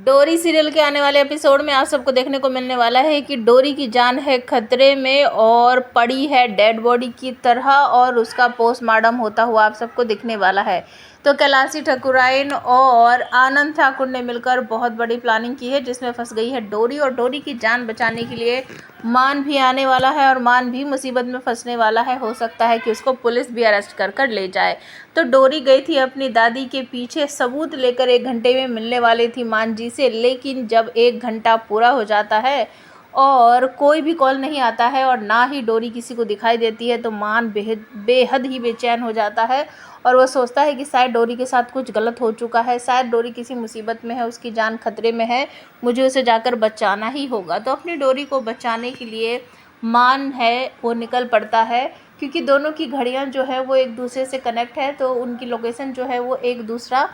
डोरी सीरियल के आने वाले एपिसोड में आप सबको देखने को मिलने वाला है कि डोरी की जान है खतरे में और पड़ी है डेड बॉडी की तरह और उसका पोस्टमार्टम होता हुआ आप सबको दिखने वाला है। तो कैलाशी ठाकुराइन और आनंद ठाकुर ने मिलकर बहुत बड़ी प्लानिंग की है जिसमें फंस गई है डोरी, और डोरी की जान बचाने के लिए मान भी आने वाला है और मान भी मुसीबत में फंसने वाला है। हो सकता है कि उसको पुलिस भी अरेस्ट कर ले जाए। तो डोरी गई थी अपनी दादी के पीछे सबूत लेकर, 1 घंटे में मिलने वाली थी मान जी से, लेकिन जब 1 घंटा पूरा हो जाता है और कोई भी कॉल नहीं आता है और ना ही डोरी किसी को दिखाई देती है तो मान बेहद ही बेचैन हो जाता है और वो सोचता है कि शायद डोरी के साथ कुछ गलत हो चुका है, शायद डोरी किसी मुसीबत में है, उसकी जान खतरे में है, मुझे उसे जाकर बचाना ही होगा। तो अपनी डोरी को बचाने के लिए मान है वो निकल पड़ता है, क्योंकि दोनों की घड़ियां जो है वो एक दूसरे से कनेक्ट है, तो उनकी लोकेशन जो है वो एक दूसरा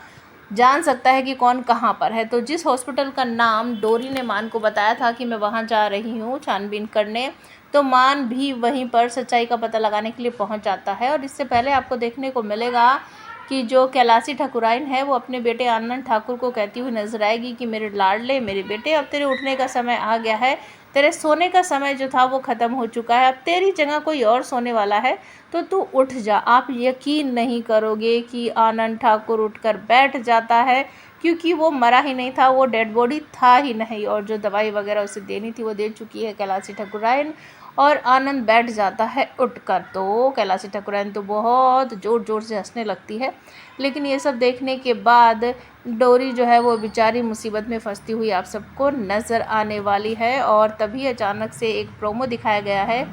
जान सकता है कि कौन कहाँ पर है। तो जिस हॉस्पिटल का नाम डोरी ने मान को बताया था कि मैं वहाँ जा रही हूँ छानबीन करने, तो मान भी वहीं पर सच्चाई का पता लगाने के लिए पहुँच जाता है। और इससे पहले आपको देखने को मिलेगा कि जो कैलाशी ठाकुराइन है वो अपने बेटे आनंद ठाकुर को कहती हुई नजर आएगी कि मेरे लाडले मेरे बेटे, अब तेरे उठने का समय आ गया है, तेरे सोने का समय जो था वो ख़त्म हो चुका है, अब तेरी जगह कोई और सोने वाला है, तो तू उठ जा। आप यकीन नहीं करोगे कि आनंद ठाकुर उठकर बैठ जाता है, क्योंकि वो मरा ही नहीं था, वो डेड बॉडी था ही नहीं, और जो दवाई वगैरह उसे देनी थी वो दे चुकी है कैलाशी ठाकुराइन। और आनंद बैठ जाता है उठकर। तो कैलाशी ठाकुराइन तो बहुत ज़ोर ज़ोर से हंसने लगती है, लेकिन ये सब देखने के बाद डोरी जो है वो बेचारी मुसीबत में फंसती हुई आप सबको नज़र आने वाली है। और तभी अचानक से एक प्रोमो दिखाया गया है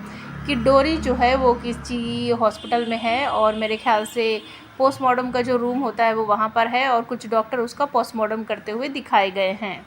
कि डोरी जो है वो किसी हॉस्पिटल में है और मेरे ख्याल से पोस्टमार्टम का जो रूम होता है वो वहाँ पर है और कुछ डॉक्टर उसका पोस्टमार्टम करते हुए दिखाए गए हैं।